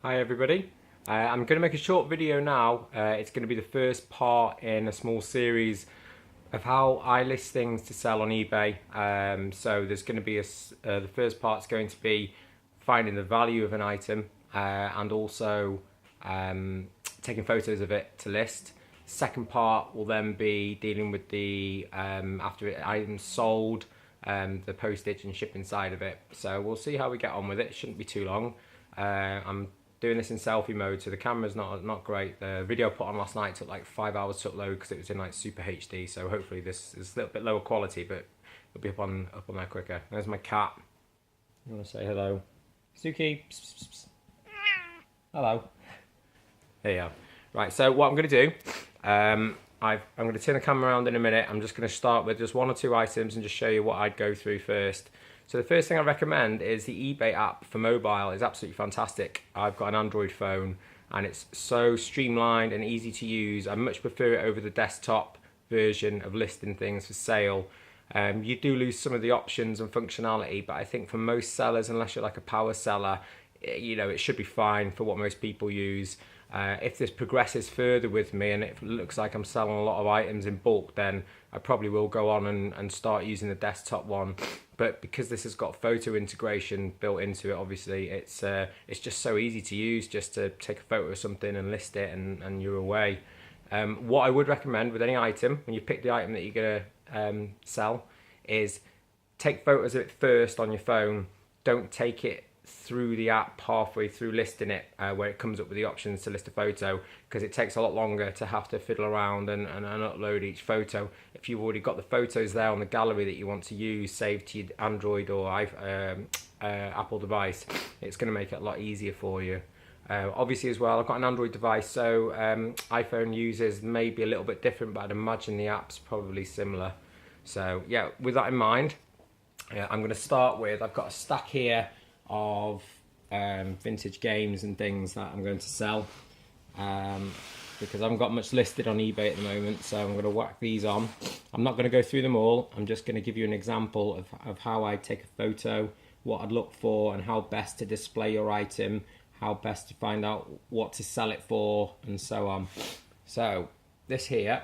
Hi everybody. I'm going to make a short video now. It's going to be the first part in a small series of how I list things to sell on eBay. So there's going to be the first part's going to be finding the value of an item and also taking photos of it to list. Second part will then be dealing with the after item's sold, the postage and shipping side of it. So we'll see how we get on with it. It shouldn't be too long. I'm doing this in selfie mode, so the camera's not great. The video I put on last night took like 5 hours to upload because it was in like super HD. So hopefully this is a little bit lower quality, but it'll be up on there quicker. There's my cat. You want to say hello, Suki? Psst, psst, psst. Hello. There you are. Right. So what I'm going to do, I'm going to turn the camera around in a minute. I'm just going to start with just one or two items and just show you what I'd go through first. So the first thing I recommend is the eBay app for mobile. It's absolutely fantastic. I've got an Android phone and it's so streamlined and easy to use. I much prefer it over the desktop version of listing things for sale. You do lose some of the options and functionality, but I think for most sellers, unless you're like a power seller, it should be fine for what most people use. If this progresses further with me and it looks like I'm selling a lot of items in bulk, then I probably will go on and start using the desktop one. But because this has got photo integration built into it, obviously it's just so easy to use, just to take a photo of something and list it and you're away. What I would recommend with any item, when you pick the item that you're going to sell, is take photos of it first on your phone. Don't take it through the app halfway through listing it, where it comes up with the options to list a photo, because it takes a lot longer to have to fiddle around and upload each photo. If you've already got the photos there on the gallery that you want to use saved to your Android or Apple device, it's going to make it a lot easier for you. Obviously as well, I've got an Android device, so iPhone users may be a little bit different, but I'd imagine the app's probably similar. So yeah, with that in mind, I'm going to start with, I've got a stack here of vintage games and things that I'm going to sell, because I haven't got much listed on eBay at the moment, so I'm going to whack these on. I'm not going to go through them all. I'm just going to give you an example of how I take a photo, what I'd look for, and how best to display your item, how best to find out what to sell it for, and so on. So this here,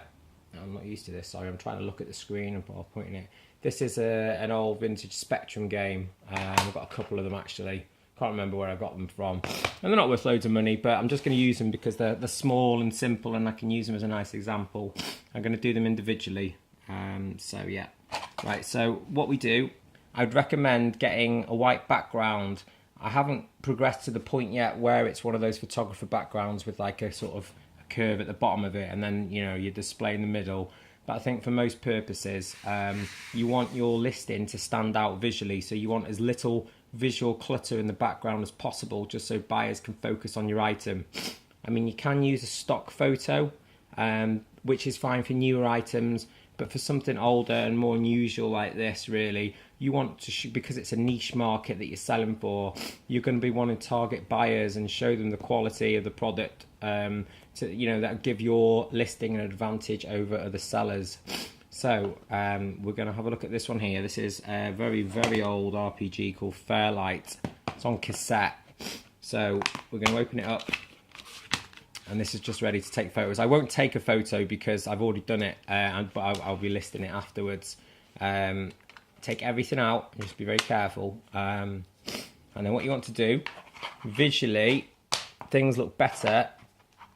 I'm not used to this, sorry, I'm trying to look at the screen while pointing it. This is an old vintage Spectrum game. I've got a couple of them actually. Can't remember where I got them from. And they're not worth loads of money, but I'm just going to use them because they're small and simple and I can use them as a nice example. I'm going to do them individually. So yeah. Right, so what we do, I'd recommend getting a white background. I haven't progressed to the point yet where it's one of those photographer backgrounds with like a sort of a curve at the bottom of it and then, you display in the middle. But I think for most purposes, you want your listing to stand out visually. So you want as little visual clutter in the background as possible, just so buyers can focus on your item. I mean, you can use a stock photo, which is fine for newer items. But for something older and more unusual like this, really, you want to, because it's a niche market that you're selling for, you're going to be wanting to target buyers and show them the quality of the product, that give your listing an advantage over other sellers. So we're going to have a look at this one here. This is a very, very old RPG called Fairlight. It's on cassette. So we're going to open it up. And this is just ready to take photos. I won't take a photo because I've already done it, but I'll be listing it afterwards. Take everything out, just be very careful. And then what you want to do, visually, things look better,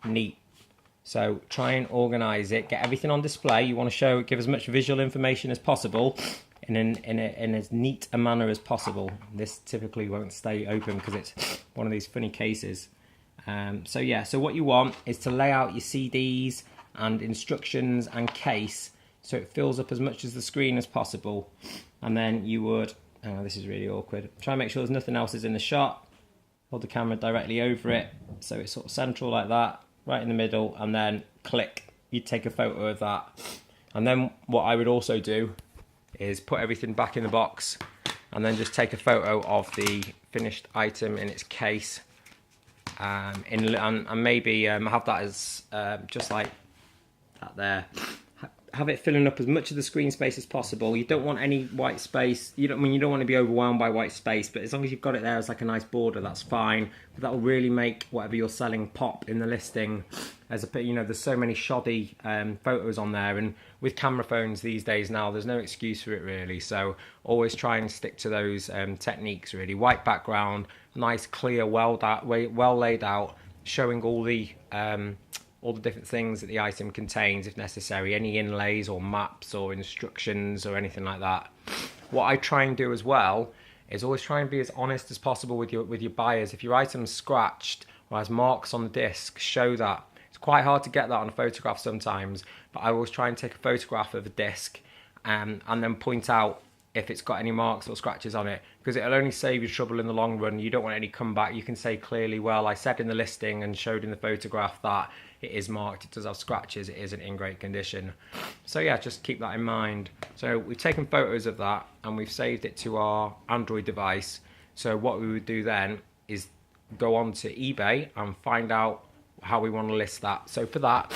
neat. So try and organise it, get everything on display. You want to give as much visual information as possible in as neat a manner as possible. This typically won't stay open because it's one of these funny cases. So what you want is to lay out your CDs and instructions and case so it fills up as much as the screen as possible. And then you would, this is really awkward, try and make sure there's nothing else is in the shot. Hold the camera directly over it so it's sort of central like that, right in the middle, and then click. You take a photo of that. And then what I would also do is put everything back in the box and then just take a photo of the finished item in its case. And maybe have that as just like that there. have it filling up as much of the screen space as possible. You don't want any white space. You don't want to be overwhelmed by white space, but as long as you've got it there as like a nice border, that's fine. But that will really make whatever you're selling pop in the listing. As a, you know, there's so many shoddy photos on there, and with camera phones these days now, there's no excuse for it really. So always try and stick to those techniques really. White background, nice, clear, well laid out, showing all the different things that the item contains if necessary, any inlays or maps or instructions or anything like that. What I try and do as well is always try and be as honest as possible with your buyers. If your item's scratched or has marks on the disc, show that. It's quite hard to get that on a photograph sometimes, but I always try and take a photograph of the disc and then point out if it's got any marks or scratches on it, because it'll only save you trouble in the long run. You don't want any comeback. You can say clearly, well, I said in the listing and showed in the photograph that it is marked, it does have scratches, it isn't in great condition. So yeah, just keep that in mind. So we've taken photos of that and we've saved it to our Android device. So what we would do then is go on to eBay and find out how we want to list that. So for that,